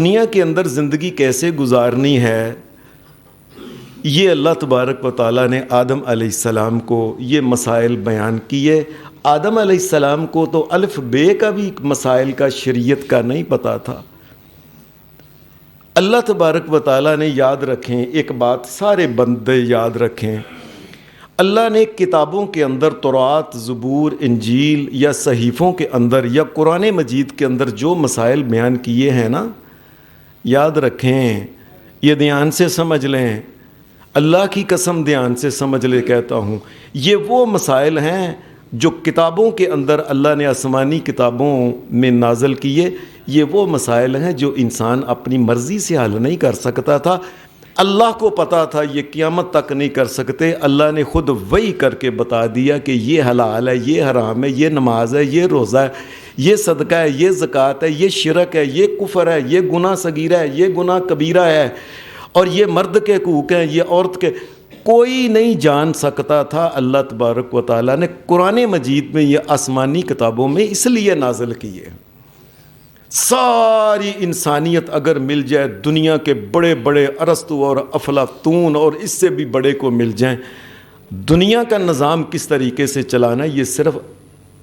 دنیا کے اندر زندگی کیسے گزارنی ہے، یہ اللہ تبارک و تعالیٰ نے آدم علیہ السلام کو یہ مسائل بیان کیے۔ آدم علیہ السلام کو تو الف بے کا بھی مسائل کا، شریعت کا نہیں پتہ تھا۔ اللہ تبارک و تعالیٰ نے یاد رکھیں ایک بات، سارے بندے یاد رکھیں، اللہ نے کتابوں کے اندر تورات، زبور، انجیل یا صحیفوں کے اندر یا قرآن مجید کے اندر جو مسائل بیان کیے ہیں نا، یاد رکھیں، یہ دھیان سے سمجھ لیں، اللہ کی قسم دھیان سے سمجھ لے کہتا ہوں، یہ وہ مسائل ہیں جو کتابوں کے اندر اللہ نے آسمانی کتابوں میں نازل کیے۔ یہ وہ مسائل ہیں جو انسان اپنی مرضی سے حل نہیں کر سکتا تھا، اللہ کو پتہ تھا یہ قیامت تک نہیں کر سکتے، اللہ نے خود وحی کر کے بتا دیا کہ یہ حلال ہے، یہ حرام ہے، یہ نماز ہے، یہ روزہ ہے، یہ صدقہ ہے، یہ زکوٰۃ ہے، یہ شرک ہے، یہ کفر ہے، یہ گناہ صغیرہ ہے، یہ گناہ کبیرہ ہے، اور یہ مرد کے حقوق ہیں، یہ عورت کے۔ کوئی نہیں جان سکتا تھا، اللہ تبارک و تعالیٰ نے قرآن مجید میں یہ آسمانی کتابوں میں اس لیے نازل کیے۔ ساری انسانیت اگر مل جائے، دنیا کے بڑے بڑے ارسطو اور افلاطون اور اس سے بھی بڑے کو مل جائیں، دنیا کا نظام کس طریقے سے چلانا، یہ صرف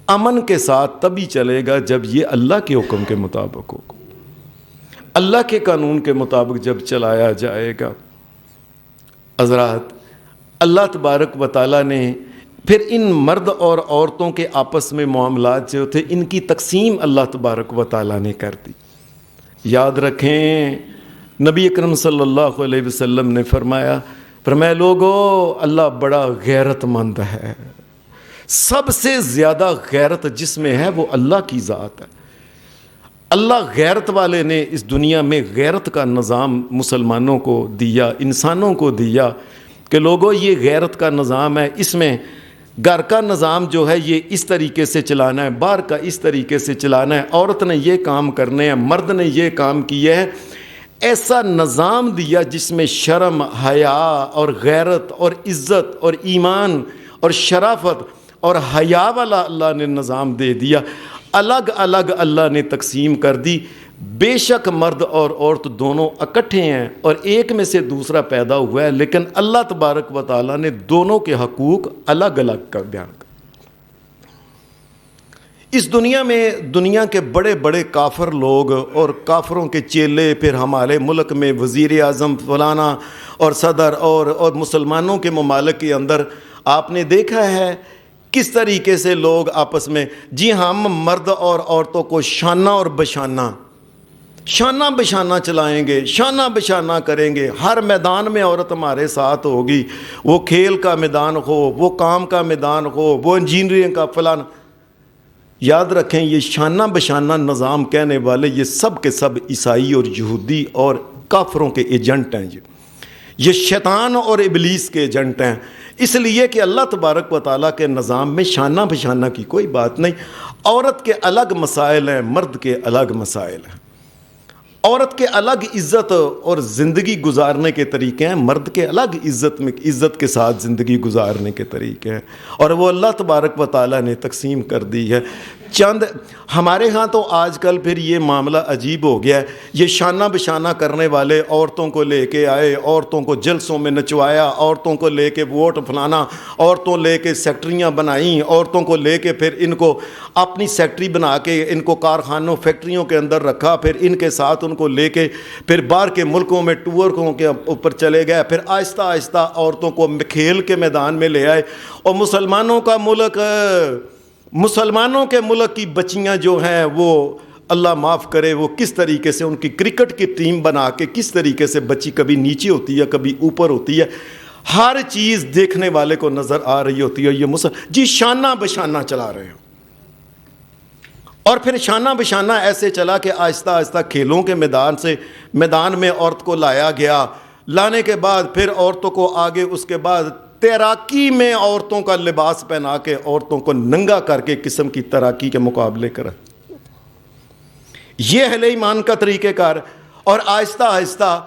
امن کے ساتھ تبھی چلے گا جب یہ اللہ کے حکم کے مطابق ہوگا، اللہ کے قانون کے مطابق جب چلایا جائے گا۔ حضرات، اللہ تبارک و تعالیٰ نے پھر ان مرد اور عورتوں کے آپس میں معاملات جو تھے، ان کی تقسیم اللہ تبارک و تعالیٰ نے کر دی۔ یاد رکھیں، نبی اکرم صلی اللہ علیہ وسلم نے فرمایا لوگو، اللہ بڑا غیرت مند ہے، سب سے زیادہ غیرت جس میں ہے وہ اللہ کی ذات ہے۔ اللہ غیرت والے نے اس دنیا میں غیرت کا نظام مسلمانوں کو دیا، انسانوں کو دیا کہ لوگوں یہ غیرت کا نظام ہے، اس میں گھر کا نظام جو ہے یہ اس طریقے سے چلانا ہے، باہر کا اس طریقے سے چلانا ہے، عورت نے یہ کام کرنے ہیں، مرد نے یہ کام کیے ہیں۔ ایسا نظام دیا جس میں شرم، حیا اور غیرت اور عزت اور ایمان اور شرافت اور حیا والا اللہ نے نظام دے دیا، الگ الگ اللہ نے تقسیم کر دی۔ بے شک مرد اور عورت دونوں اکٹھے ہیں اور ایک میں سے دوسرا پیدا ہوا ہے، لیکن اللہ تبارک و تعالیٰ نے دونوں کے حقوق الگ الگ کا بیان کر۔ اس دنیا میں دنیا کے بڑے بڑے کافر لوگ اور کافروں کے چیلے، پھر ہمارے ملک میں وزیر اعظم فلانا اور صدر اور مسلمانوں کے ممالک کے اندر آپ نے دیکھا ہے کس طریقے سے لوگ آپس میں، جی ہم مرد اور عورتوں کو شانہ اور شانہ بشانہ چلائیں گے، شانہ بشانہ کریں گے، ہر میدان میں عورت ہمارے ساتھ ہوگی، وہ کھیل کا میدان ہو، وہ کام کا میدان ہو، وہ انجینئرنگ کا فلانا۔ یاد رکھیں، یہ شانہ بشانہ نظام کہنے والے یہ سب کے سب عیسائی اور یہودی اور کافروں کے ایجنٹ ہیں، یہ شیطان اور ابلیس کے ایجنٹ ہیں، اس لیے کہ اللہ تبارک و تعالیٰ کے نظام میں شانہ بشانہ کی کوئی بات نہیں۔ عورت کے الگ مسائل ہیں، مرد کے الگ مسائل ہیں، عورت کے الگ عزت اور زندگی گزارنے کے طریقے ہیں، مرد کے الگ عزت کے ساتھ زندگی گزارنے کے طریقے ہیں، اور وہ اللہ تبارک و تعالیٰ نے تقسیم کر دی ہے۔ چند ہمارے ہاں تو آج کل پھر یہ معاملہ عجیب ہو گیا ہے، یہ شانہ بشانہ کرنے والے عورتوں کو لے کے آئے، عورتوں کو جلسوں میں نچوایا، عورتوں کو لے کے ووٹ فلانا، عورتوں لے کے سیکٹریاں بنائیں، عورتوں کو لے کے پھر ان کو اپنی سیکٹری بنا کے ان کو کارخانوں فیکٹریوں کے اندر رکھا، پھر ان کے ساتھ ان کو لے کے پھر باہر کے ملکوں میں ٹوروں کے اوپر چلے گئے، پھر آہستہ آہستہ عورتوں کو کھیل کے میدان میں لے آئے، اور مسلمانوں کے ملک کی بچیاں جو ہیں وہ اللہ معاف کرے، وہ کس طریقے سے ان کی کرکٹ کی ٹیم بنا کے کس طریقے سے بچی کبھی نیچے ہوتی ہے کبھی اوپر ہوتی ہے، ہر چیز دیکھنے والے کو نظر آ رہی ہوتی ہے، یہ جی شانہ بشانہ چلا رہے ہیں۔ اور پھر شانہ بشانہ ایسے چلا کہ آہستہ آہستہ کھیلوں کے میدان میں عورت کو لایا گیا، لانے کے بعد پھر عورتوں کو آگے اس کے بعد تیراکی میں عورتوں کا لباس پہنا کے عورتوں کو ننگا کر کے قسم کی تیراکی کے مقابلے کر، یہ اہل ایمان کا طریقہ کار۔ اور آہستہ آہستہ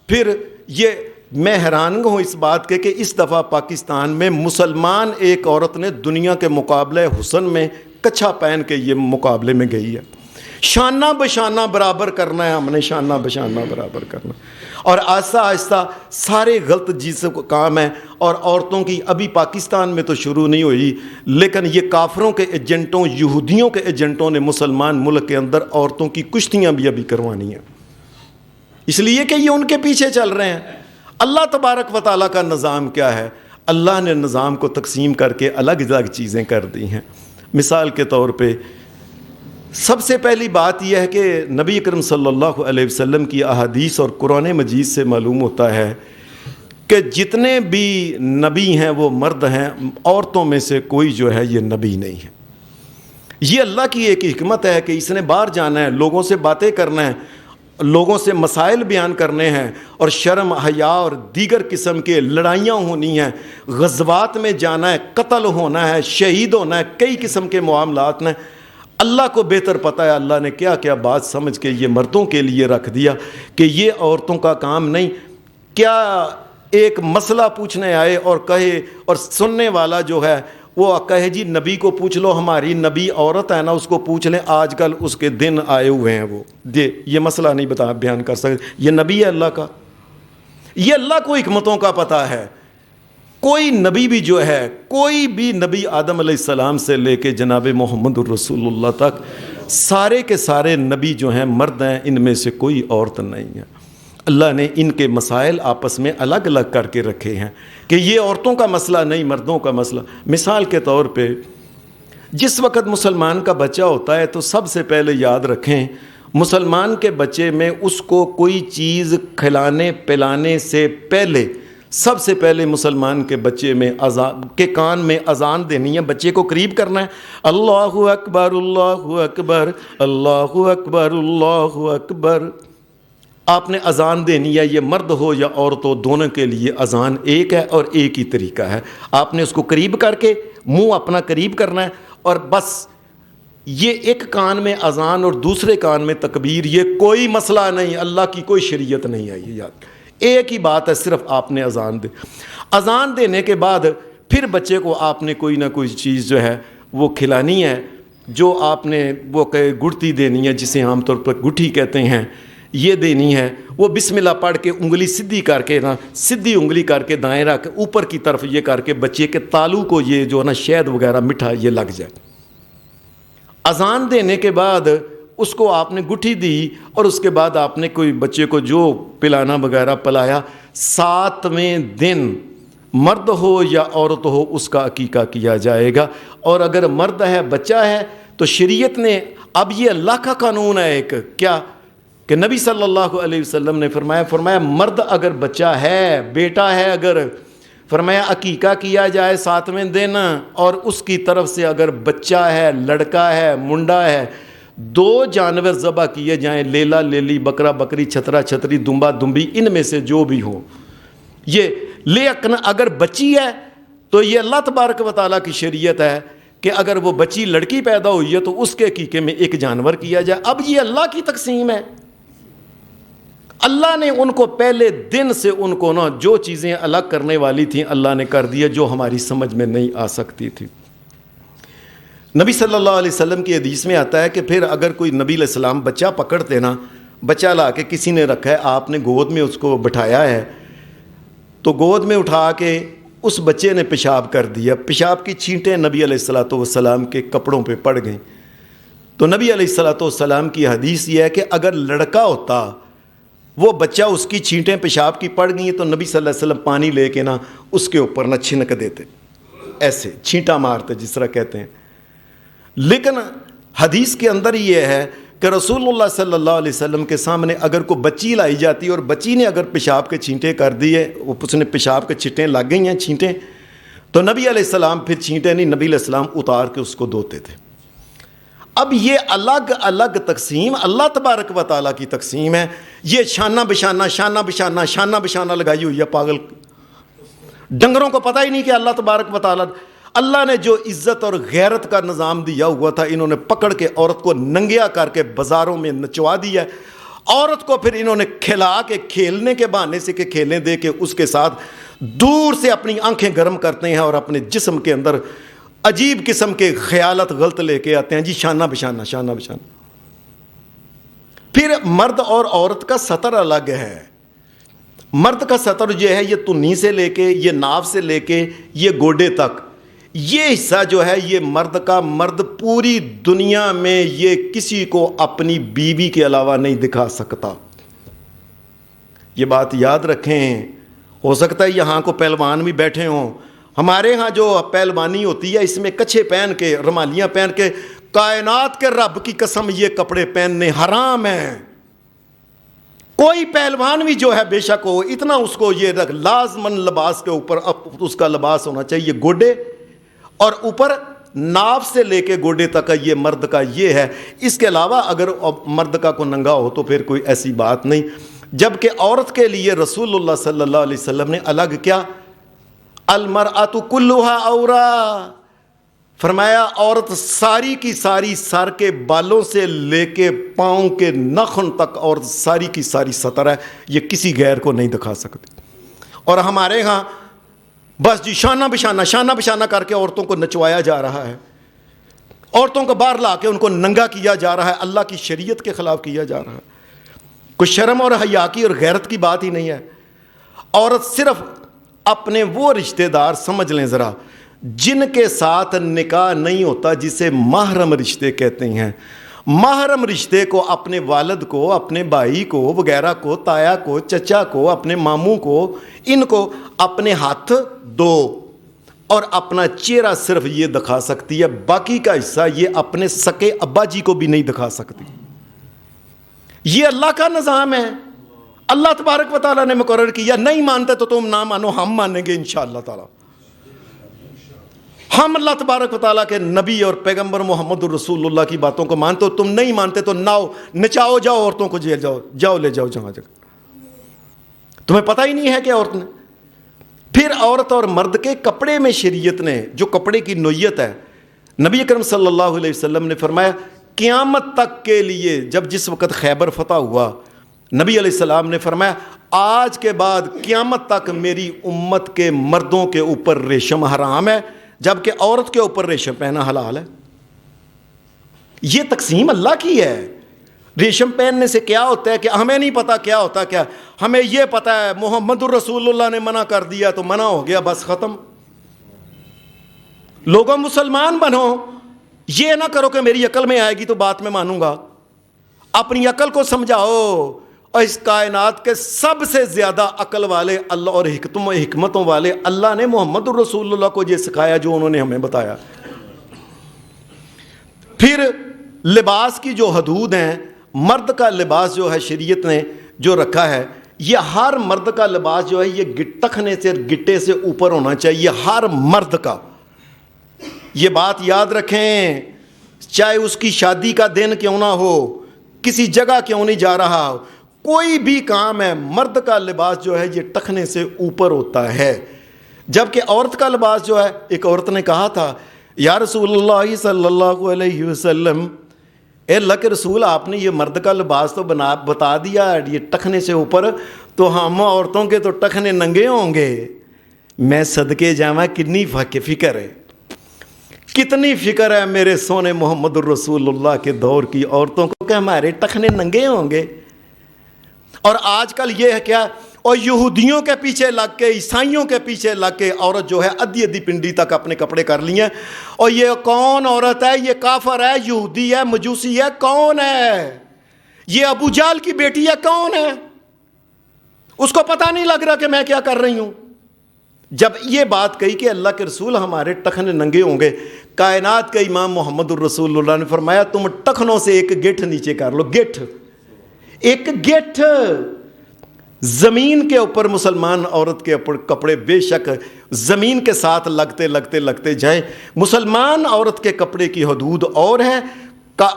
پھر یہ میں حیران ہوں اس بات کے کہ اس دفعہ پاکستان میں مسلمان ایک عورت نے دنیا کے مقابلے حسن میں کچھا پہن کے یہ مقابلے میں گئی ہے۔ شانہ بشانہ برابر کرنا ہے، ہم نے شانہ بشانہ برابر کرنا، اور آہستہ آہستہ سارے غلط چیز کو کام ہے۔ اور عورتوں کی ابھی پاکستان میں تو شروع نہیں ہوئی، لیکن یہ کافروں کے ایجنٹوں، یہودیوں کے ایجنٹوں نے مسلمان ملک کے اندر عورتوں کی کشتیاں بھی ابھی کروانی ہیں، اس لیے کہ یہ ان کے پیچھے چل رہے ہیں۔ اللہ تبارک و تعالیٰ کا نظام کیا ہے؟ اللہ نے نظام کو تقسیم کر کے الگ الگ چیزیں کر دی ہیں۔ مثال کے طور پہ سب سے پہلی بات یہ ہے کہ نبی اکرم صلی اللہ علیہ وسلم کی احادیث اور قرآن مجید سے معلوم ہوتا ہے کہ جتنے بھی نبی ہیں وہ مرد ہیں، عورتوں میں سے کوئی جو ہے یہ نبی نہیں ہے۔ یہ اللہ کی ایک حکمت ہے کہ اس نے باہر جانا ہے، لوگوں سے باتیں کرنا ہے، لوگوں سے مسائل بیان کرنے ہیں، اور شرم حیا اور دیگر قسم کے لڑائیاں ہونی ہیں، غزوات میں جانا ہے، قتل ہونا ہے، شہید ہونا ہے، کئی قسم کے معاملات ہیں۔ اللہ کو بہتر پتہ ہے اللہ نے کیا کیا بات سمجھ کے یہ مردوں کے لیے رکھ دیا کہ یہ عورتوں کا کام نہیں۔ کیا ایک مسئلہ پوچھنے آئے اور کہے، اور سننے والا جو ہے وہ کہے جی نبی کو پوچھ لو، ہماری نبی عورت ہے نا، اس کو پوچھ لیں، آج کل اس کے دن آئے ہوئے ہیں، وہ یہ مسئلہ نہیں بیان کر سکتے، یہ نبی ہے اللہ کا؟ یہ اللہ کو حکمتوں کا پتہ ہے۔ کوئی نبی بھی جو ہے، کوئی بھی نبی آدم علیہ السلام سے لے کے جناب محمد الرسول اللہ تک، سارے کے سارے نبی جو ہیں مرد ہیں، ان میں سے کوئی عورت نہیں ہے۔ اللہ نے ان کے مسائل آپس میں الگ الگ کر کے رکھے ہیں کہ یہ عورتوں کا مسئلہ نہیں، مردوں کا مسئلہ۔ مثال کے طور پہ جس وقت مسلمان کا بچہ ہوتا ہے تو سب سے پہلے یاد رکھیں، مسلمان کے بچے میں اس کو کوئی چیز کھلانے پلانے سے پہلے سب سے پہلے مسلمان کے بچے میں اذان کے کان میں اذان دینی ہے، بچے کو قریب کرنا ہے، اللہ اکبر اللہ اکبر اللہ اکبر اللہ اکبر، آپ نے اذان دینی ہے۔ یہ مرد ہو یا عورت ہو، دونوں کے لیے اذان ایک ہے اور ایک ہی طریقہ ہے۔ آپ نے اس کو قریب کر کے منہ اپنا قریب کرنا ہے، اور بس یہ ایک کان میں اذان اور دوسرے کان میں تکبیر، یہ کوئی مسئلہ نہیں، اللہ کی کوئی شریعت نہیں آئی، یاد ایک ہی بات ہے، صرف آپ نے اذان دے۔ اذان دینے کے بعد پھر بچے کو آپ نے کوئی نہ کوئی چیز جو ہے وہ کھلانی ہے، جو آپ نے وہ گڑتی دینی ہے، جسے عام طور پر گٹھی کہتے ہیں، یہ دینی ہے۔ وہ بسم اللہ پڑھ کے انگلی سیدھی کر کے نا، سیدھی انگلی کر کے دائیں رکھ کے اوپر کی طرف یہ کر کے بچے کے تالو کو یہ جو ہے نا شہد وغیرہ میٹھا یہ لگ جائے۔ اذان دینے کے بعد اس کو آپ نے گٹھی دی، اور اس کے بعد آپ نے کوئی بچے کو جو پلانا وغیرہ پلایا، 7ویں دن مرد ہو یا عورت ہو اس کا عقیقہ کیا جائے گا۔ اور اگر مرد ہے، بچہ ہے، تو شریعت نے اب یہ اللہ کا قانون ہے ایک، کیا کہ نبی صلی اللہ علیہ وسلم نے فرمایا مرد اگر بچہ ہے، بیٹا ہے اگر، فرمایا عقیقہ کیا جائے 7ویں دن، اور اس کی طرف سے اگر بچہ ہے، لڑکا ہے، منڈا ہے، 2 جانور ذبح کیے جائیں، لیلا لیلی، بکرا بکری، چھترا چھتری، دمبا دمبی، ان میں سے جو بھی ہو۔ یہ لیکن اگر بچی ہے تو یہ اللہ تبارک و تعالیٰ کی شریعت ہے کہ اگر وہ بچی لڑکی پیدا ہوئی ہے تو اس کے عقیقے میں 1 جانور کیا جائے۔ اب یہ اللہ کی تقسیم ہے، اللہ نے ان کو پہلے دن سے ان کو نا جو چیزیں الگ کرنے والی تھیں اللہ نے کر دیا، جو ہماری سمجھ میں نہیں آ سکتی تھی۔ نبی صلی اللہ علیہ وسلم کی حدیث میں آتا ہے کہ پھر اگر کوئی نبی علیہ السلام بچہ پکڑتے نا، بچہ لا کے کسی نے رکھا ہے، آپ نے گود میں اس کو بٹھایا ہے، تو گود میں اٹھا کے اس بچے نے پیشاب کر دیا، پیشاب کی چھینٹیں نبی علیہ السلام کے کپڑوں پہ پڑ گئیں، تو نبی علیہ السلام کی حدیث یہ ہے کہ اگر لڑکا ہوتا، وہ بچہ اس کی چھینٹیں پیشاب کی پڑ گئی ہیں، تو نبی صلی اللہ علیہ وسلم پانی لے کے نا اس کے اوپر نہ چھنک دیتے، ایسے چھینٹا مارتے جس طرح کہتے ہیں۔ لیکن حدیث کے اندر یہ ہے کہ رسول اللہ صلی اللہ علیہ وسلم کے سامنے اگر کوئی بچی لائی جاتی اور بچی نے اگر پیشاب کے چھینٹے کر دیے، اس نے پیشاب کے چھینٹیں لگ گئی ہیں چھینٹیں، تو نبی علیہ السلام پھر چھینٹیں نہیں، نبی علیہ السلام اتار کے اس کو دھوتے تھے۔ اب یہ الگ الگ تقسیم اللہ تبارک و تعالیٰ کی تقسیم ہے۔ یہ شانہ بشانہ شانہ بشانہ شانہ بشانہ لگائی ہوئی ہے پاگل، ڈنگروں کو پتہ ہی نہیں کہ اللہ تبارک و تعالیٰ، اللہ نے جو عزت اور غیرت کا نظام دیا ہوا تھا، انہوں نے پکڑ کے عورت کو ننگیا کر کے بازاروں میں نچوا دیا، عورت کو پھر انہوں نے کھلا کے کھیلنے کے بہانے سے کہ کھیلنے دے کے اس کے ساتھ دور سے اپنی آنکھیں گرم کرتے ہیں اور اپنے جسم کے اندر عجیب قسم کے خیالات غلط لے کے آتے ہیں، جی شانہ بشانہ شانہ بشانہ۔ پھر مرد اور عورت کا سطر الگ ہے. مرد کا سطر جو ہے یہ تنی سے لے کے یہ ناف سے لے کے یہ گوڈے تک، یہ حصہ جو ہے یہ مرد کا، مرد پوری دنیا میں یہ کسی کو اپنی بیوی کے علاوہ نہیں دکھا سکتا. یہ بات یاد رکھیں. ہو سکتا ہے یہاں کو پہلوان بھی بیٹھے ہوں. ہمارے ہاں جو پہلوانی ہوتی ہے اس میں کچھے پہن کے، رومالیاں پہن کے، کائنات کے رب کی قسم یہ کپڑے پہننے حرام ہیں. کوئی پہلوان بھی جو ہے بے شک ہو، اتنا اس کو یہ لازمن لباس کے اوپر اس کا لباس ہونا چاہیے گوڈے اور اوپر ناف سے لے کے گوڈے تک کا، یہ مرد کا یہ ہے. اس کے علاوہ اگر مرد کا کو ننگا ہو تو پھر کوئی ایسی بات نہیں. جبکہ عورت کے لیے رسول اللہ صلی اللہ علیہ وسلم نے الگ کیا، المرأۃ کلھا عورہ، فرمایا عورت ساری کی ساری سر کے بالوں سے لے کے پاؤں کے ناخن تک عورت ساری کی ساری سطر ہے، یہ کسی غیر کو نہیں دکھا سکتی. اور ہمارے ہاں بس جی شانہ بشانہ کر کے عورتوں کو نچوایا جا رہا ہے، عورتوں کو باہر لا کے ان کو ننگا کیا جا رہا ہے، اللہ کی شریعت کے خلاف کیا جا رہا ہے. کوئی شرم اور حیا کی اور غیرت کی بات ہی نہیں ہے. عورت صرف اپنے وہ رشتہ دار سمجھ لیں ذرا جن کے ساتھ نکاح نہیں ہوتا، جسے محرم رشتے کہتے ہیں. محرم رشتے کو اپنے والد کو، اپنے بھائی کو وغیرہ کو، تایا کو، چچا کو، اپنے ماموں کو، ان کو اپنے ہاتھ دو اور اپنا چہرہ صرف یہ دکھا سکتی ہے، باقی کا حصہ یہ اپنے سکے ابا جی کو بھی نہیں دکھا سکتی. یہ اللہ کا نظام ہے، اللہ تبارک و تعالیٰ نے مقرر کیا. نہیں مانتے تو تم نہ مانو، ہم مانیں گے انشاءاللہ تعالیٰ. ہم اللہ تبارک و تعالیٰ کے نبی اور پیغمبر محمد الرسول اللہ کی باتوں کو مانتے ہو. تم نہیں مانتے تو ناؤ نچاؤ، جاؤ عورتوں کو جیل جاؤ لے جاؤ جہاں جگہ. تمہیں پتہ ہی نہیں ہے کہ عورت نے. پھر عورت اور مرد کے کپڑے میں شریعت نے جو کپڑے کی نوعیت ہے، نبی اکرم صلی اللہ علیہ وسلم نے فرمایا قیامت تک کے لیے، جس وقت خیبر فتح ہوا، نبی علیہ السلام نے فرمایا آج کے بعد قیامت تک میری امت کے مردوں کے اوپر ریشم حرام ہے، جبکہ عورت کے اوپر ریشم پہنا حلال ہے. یہ تقسیم اللہ کی ہے. ریشم پہننے سے کیا ہوتا ہے کہ ہمیں نہیں پتا کیا ہوتا، کیا ہمیں یہ پتا ہے محمد الرسول اللہ نے منع کر دیا تو منع ہو گیا، بس ختم. لوگوں مسلمان بنو، یہ نہ کرو کہ میری عقل میں آئے گی تو بات میں مانوں گا. اپنی عقل کو سمجھاؤ. اور اس کائنات کے سب سے زیادہ عقل والے اللہ اور حکمتوں والے اللہ نے محمد الرسول اللہ کو یہ سکھایا جو انہوں نے ہمیں بتایا. پھر لباس کی جو حدود ہیں، مرد کا لباس جو ہے شریعت نے جو رکھا ہے، یہ ہر مرد کا لباس جو ہے یہ ٹخنے سے گٹے سے اوپر ہونا چاہیے، ہر مرد کا. یہ بات یاد رکھیں، چاہے اس کی شادی کا دن کیوں نہ ہو، کسی جگہ کیوں نہیں جا رہا ہو، کوئی بھی کام ہے، مرد کا لباس جو ہے یہ ٹخنے سے اوپر ہوتا ہے. جبکہ عورت کا لباس جو ہے، ایک عورت نے کہا تھا یا رسول اللہ صلی اللہ علیہ وسلم، اے اللہ کے رسول آپ نے یہ مرد کا لباس تو بتا دیا یہ ٹخنے سے اوپر، تو ہم عورتوں کے تو ٹخنے ننگے ہوں گے. میں صدقے جاواں کتنی فکر ہے، کتنی فکر ہے میرے سونے محمد الرسول اللہ کے دور کی عورتوں کو کہ ہمارے ٹخنے ننگے ہوں گے. اور آج کل یہ ہے کیا، اور یہودیوں کے پیچھے لگ کے، عیسائیوں کے پیچھے لگ کے عورت جو ہے ادھی ادھی پنڈی تک اپنے کپڑے کر لی ہیں. اور یہ کون عورت ہے؟ یہ کافر ہے، یہودی ہے، مجوسی ہے. کون ہے یہ؟ ابو جہل کی بیٹی ہے. کون ہے؟ اس کو پتہ نہیں لگ رہا کہ میں کیا کر رہی ہوں. جب یہ بات کہی کہ اللہ کے رسول ہمارے ٹخنے ننگے ہوں گے، کائنات کا امام محمد الرسول اللہ نے فرمایا تم ٹخنوں سے ایک گٹھ نیچے کر لو. گٹھ، ایک گٹھ. زمین کے اوپر مسلمان عورت کے اوپر کپڑے بے شک زمین کے ساتھ لگتے جائیں. مسلمان عورت کے کپڑے کی حدود اور ہے،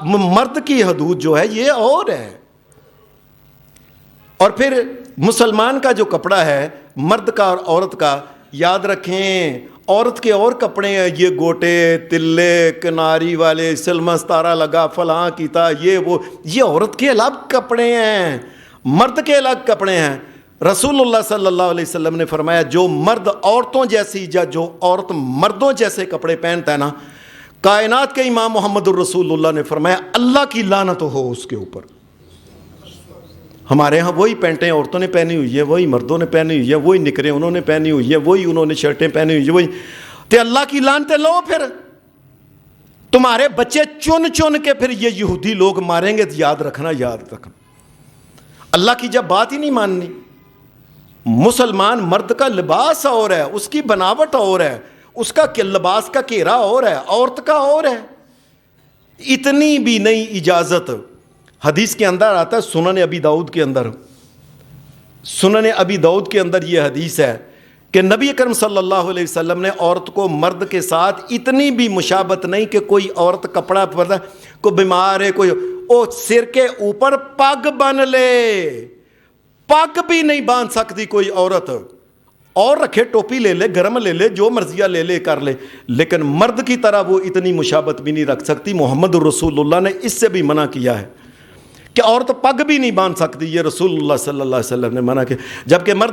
مرد کی حدود جو ہے یہ اور ہے. اور پھر مسلمان کا جو کپڑا ہے مرد کا اور عورت کا، یاد رکھیں عورت کے اور کپڑے ہیں، یہ گوٹے تلے کناری والے سلمہ ستارہ لگا فلاں کیتا یہ وہ، یہ عورت کے الگ کپڑے ہیں، مرد کے الگ کپڑے ہیں. رسول اللہ صلی اللہ علیہ وسلم نے فرمایا جو مرد عورتوں جیسی یا جو عورت مردوں جیسے کپڑے پہنتا ہے نا، کائنات کے امام محمد الرسول اللہ نے فرمایا اللہ کی لعنت ہو اس کے اوپر. ہمارے ہاں وہی پینٹیں عورتوں نے پہنی ہوئی ہیں، وہی مردوں نے پہنی ہوئی ہیں، وہی نکریں انہوں نے پہنی ہوئی ہیں، وہی انہوں نے شرٹیں پہنی ہوئی ہیں، وہی تے اللہ کی لعنتیں لو پھر تمہارے بچے چن چن کے پھر یہ یہودی لوگ ماریں گے تو یاد رکھنا اللہ کی جب بات ہی نہیں ماننی۔ مسلمان مرد کا لباس اور ہے، اس کی بناوٹ اور ہے، اس کا لباس کا گھیرا اور ہے، عورت کا اور ہے، اتنی بھی نہیں اجازت۔ حدیث کے اندر آتا ہے سنن ابی داؤد کے اندر، سنن ابی داؤد کے اندر یہ حدیث ہے کہ نبی اکرم صلی اللہ علیہ وسلم نے عورت کو مرد کے ساتھ اتنی بھی مشابت نہیں کہ کوئی عورت کپڑا پردہ، کوئی بیمار ہے، کوئی او سر کے اوپر پگ بن لے، پگ بھی نہیں باندھ سکتی کوئی عورت، اور رکھے ٹوپی لے لے، گرم لے لے، جو مرضیہ لے لے کر لے، لیکن مرد کی طرح وہ اتنی مشابت بھی نہیں رکھ سکتی۔ محمد رسول اللہ نے اس سے بھی منع کیا ہے کہ عورت پگ بھی نہیں باندھ سکتی، یہ رسول اللہ صلی اللہ علیہ وسلم نے منع کیا، جبکہ مرد